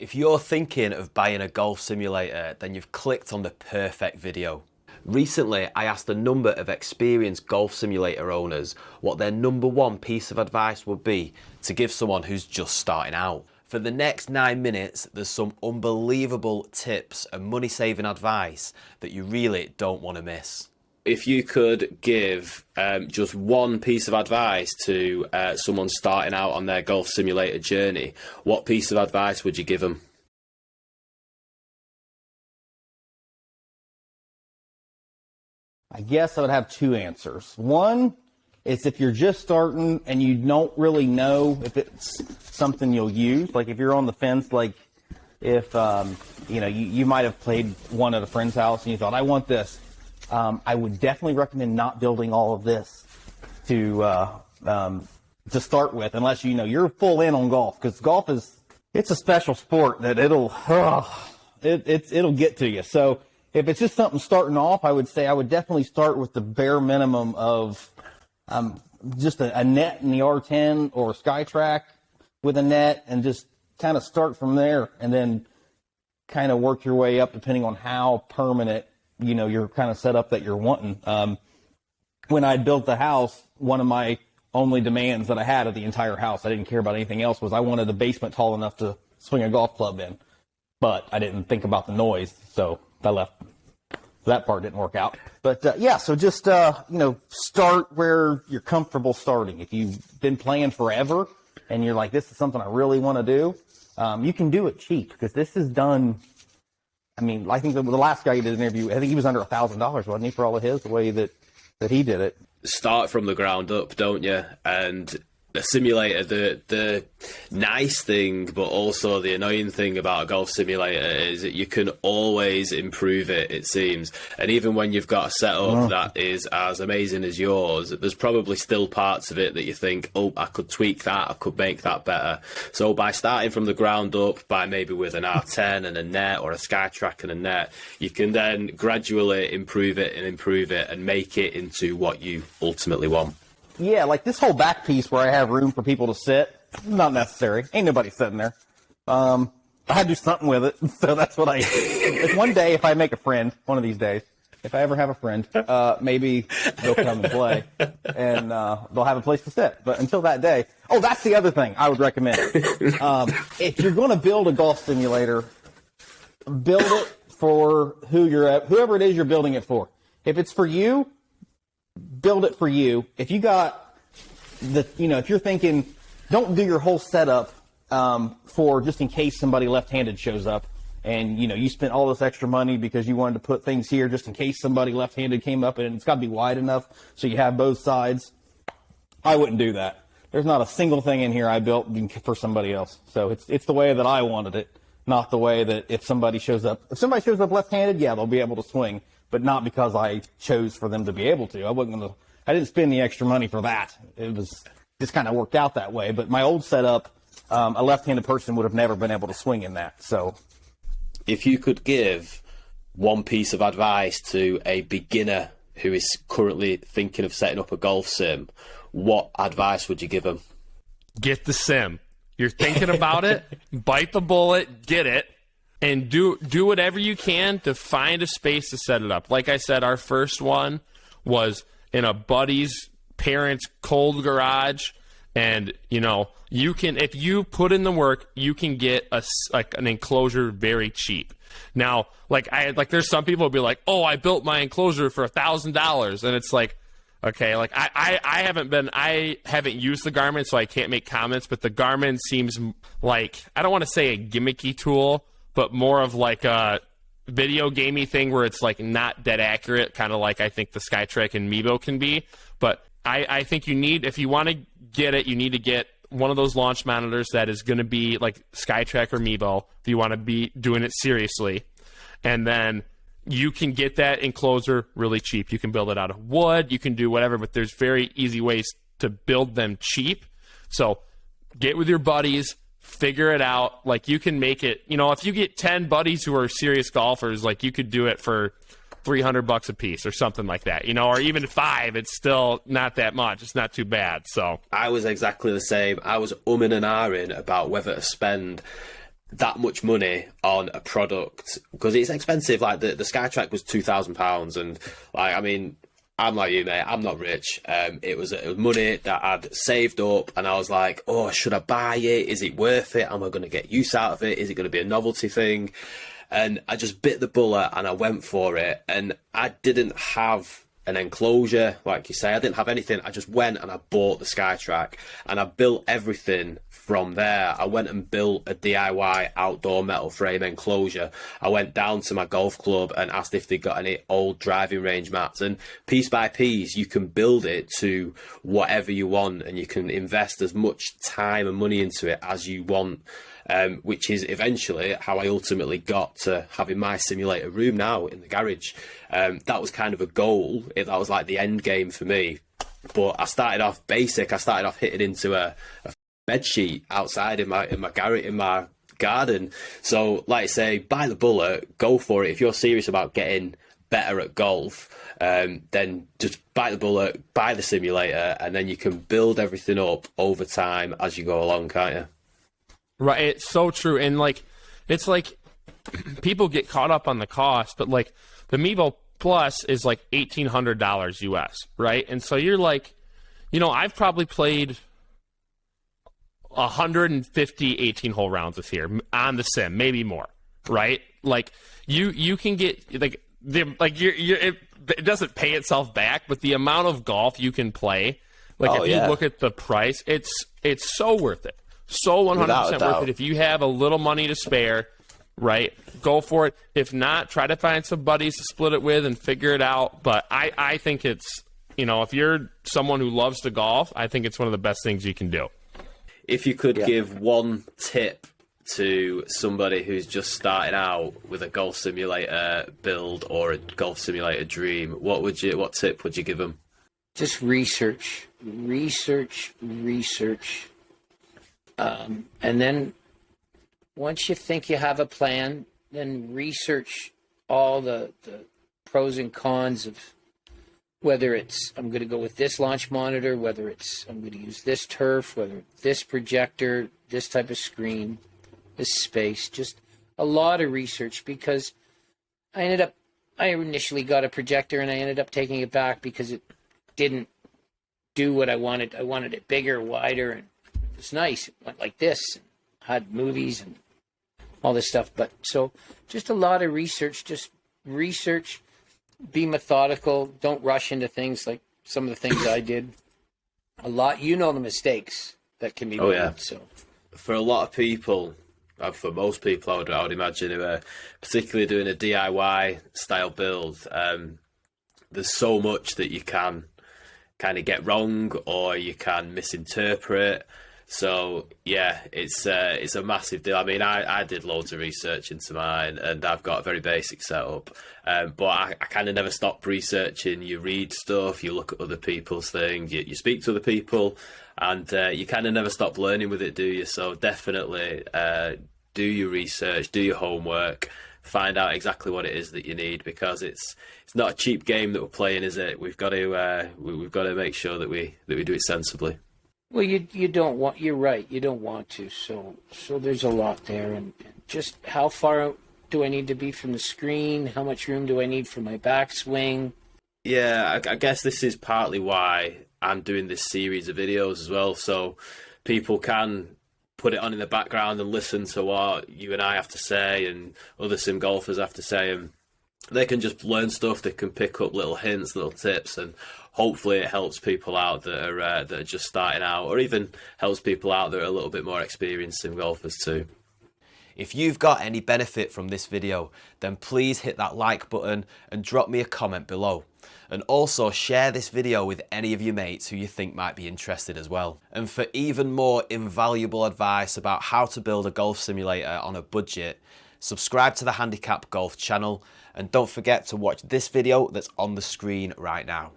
If you're thinking of buying a golf simulator, then you've clicked on the perfect video. Recently, I asked a number of experienced golf simulator owners what their number one piece of advice would be to give someone who's just starting out. For the next 9 minutes, there's some unbelievable tips and money-saving advice that you really don't want to miss. If you could give just one piece of advice to someone starting out on their golf simulator journey, what piece of advice would you give them? I guess I would have two answers. One is if you're just starting and you don't really know if it's something you'll use, like if you're on the fence, like if you might have played one at a friend's house and you thought, I want this. I would definitely recommend not building all of this to start with, unless you're full in on golf, because golf it's a special sport that it'll get to you. So if it's just something starting off, I would say I would definitely start with the bare minimum of just a net in the R10 or SkyTrack with a net, and just kind of start from there, and then kind of work your way up depending on how permanent you're kind of set up that you're wanting. When I built the house, one of my only demands that I had of the entire house, I didn't care about anything else, was I wanted a basement tall enough to swing a golf club in. But I didn't think about the noise, so I left. That part didn't work out. But so just start where you're comfortable starting. If you've been playing forever and you're like, this is something I really want to do, you can do it cheap, because this is done. I mean, I think the last guy you did an interview, I think he was under $1,000, wasn't he, for all of his, the way that he did it. Start from the ground up, don't you? And a simulator, the nice thing, but also the annoying thing about a golf simulator is that you can always improve it, it seems. And even when you've got a setup that is as amazing as yours, there's probably still parts of it that you think, oh, I could tweak that, I could make that better. So by starting from the ground up, by maybe with an R10 and a net, or a SkyTrack and a net, you can then gradually improve it and make it into what you ultimately want. Yeah, like this whole back piece where I have room for people to sit, not necessary. Ain't nobody sitting there. I had to do something with it, so that's what if one day, if I make a friend, one of these days, if I ever have a friend, maybe they'll come and play, and they'll have a place to sit. But until that day, that's the other thing I would recommend. If you're going to build a golf simulator, build it for whoever it is you're building it for. If it's for you, build it for you. If you got if you're thinking, don't do your whole setup for just in case somebody left-handed shows up, and you spent all this extra money because you wanted to put things here just in case somebody left-handed came up, and it's got to be wide enough so you have both sides. I wouldn't do that. There's not a single thing in here I built for somebody else. So it's the way that I wanted it, not the way that if somebody shows up left-handed, yeah, they'll be able to swing. But not because I chose for them to be able to. I didn't spend the extra money for that. It was just kind of worked out that way. But my old setup, a left-handed person would have never been able to swing in that. So, if you could give one piece of advice to a beginner who is currently thinking of setting up a golf sim, what advice would you give them? Get the sim. You're thinking about it, bite the bullet, get it. And do whatever you can to find a space to set it up. Like I said, our first one was in a buddy's parents' cold garage, and you can, if you put in the work, you can get an enclosure very cheap. Now, there's some people who'll be like, oh, I built my enclosure for $1,000, and it's like, okay, like I haven't used the Garmin, so I can't make comments, but the Garmin seems like, I don't want to say a gimmicky tool, but more of like a video gamey thing where it's like not dead accurate, kind of like I think the SkyTrack and Meebo can be. But I think if you want to get it, you need to get one of those launch monitors that is going to be like SkyTrack or Meebo if you want to be doing it seriously. And then you can get that enclosure really cheap. You can build it out of wood, you can do whatever, but there's very easy ways to build them cheap. So get with your buddies, figure it out. Like, you can make it, if you get 10 buddies who are serious golfers, like, you could do it for $300 a piece or something like that, or even 5. It's still not that much. It's not too bad. So I was exactly the same. I was umming and ahhing about whether to spend that much money on a product, because it's expensive. Like the SkyTrack was £2,000, and like, I mean, I'm like you, mate. I'm not rich. It was money that I'd saved up, and I was like, oh, should I buy it? Is it worth it? Am I going to get use out of it? Is it going to be a novelty thing? And I just bit the bullet and I went for it. And I didn't have an enclosure, like you say. I didn't have anything. I just went and I bought the SkyTrack, and I built everything from there. I went and built a DIY outdoor metal frame enclosure. I went down to my golf club and asked if they got any old driving range mats, and piece by piece you can build it to whatever you want, and you can invest as much time and money into it as you want. Which is eventually how I ultimately got to having my simulator room now in the garage. That was kind of a goal. That was like the end game for me. But I started off basic. I started off hitting into a bed sheet outside in my garage, in my garden. So, like I say, bite the bullet, go for it. If you're serious about getting better at golf, then just bite the bullet, buy the simulator, and then you can build everything up over time as you go along, can't you? Right, it's so true. And like, it's like people get caught up on the cost, but like the Mevo Plus is like $1,800 US, right? And so you're like, you know, I've probably played 150 18-hole rounds this year on the sim, maybe more, right? Like you can get it doesn't pay itself back, but the amount of golf you can play, like if you look at the price, it's so worth it. So 100% worth it. If you have a little money to spare, right, go for it. If not, try to find some buddies to split it with and figure it out. But I think it's, you know, if you're someone who loves to golf, I think it's one of the best things you can do. If you could give one tip to somebody who's just starting out with a golf simulator build or a golf simulator dream, what tip would you give them? Just research. And then once you think you have a plan, then research all the pros and cons of whether it's I'm going to go with this launch monitor, whether it's I'm going to use this turf, whether this projector, this type of screen, this space. Just a lot of research, because I initially got a projector and I ended up taking it back because it didn't do what I wanted. I wanted it bigger, wider, and it was nice. It went like this, and had movies and all this stuff. But so just a lot of research, just research, be methodical. Don't rush into things like some of the things I did. A lot, you know, the mistakes that can be made. Yeah. So for a lot of people, for most people, I would imagine, who are particularly doing a DIY style build, there's so much that you can kind of get wrong or you can misinterpret. So yeah, it's a massive deal. I mean, I did loads of research into mine, and I've got a very basic setup. But I kind of never stop researching. You read stuff, you look at other people's things, you speak to other people, and you kind of never stop learning with it, do you? So definitely do your research, do your homework, find out exactly what it is that you need, because it's not a cheap game that we're playing, is it? We've got to make sure that we do it sensibly. well, you don't want. You're right. You don't want to. So there's a lot there, and just how far do I need to be from the screen? How much room do I need for my backswing? Yeah, I guess this is partly why I'm doing this series of videos as well, so people can put it on in the background and listen to what you and I have to say and other sim golfers have to say, and they can just learn stuff. They can pick up little hints, little tips, and hopefully it helps people out that are just starting out, or even helps people out that are a little bit more experienced sim golfers too. If you've got any benefit from this video, then please hit that like button and drop me a comment below. And also share this video with any of your mates who you think might be interested as well. And for even more invaluable advice about how to build a golf simulator on a budget, subscribe to the Handicap Golf channel, and don't forget to watch this video that's on the screen right now.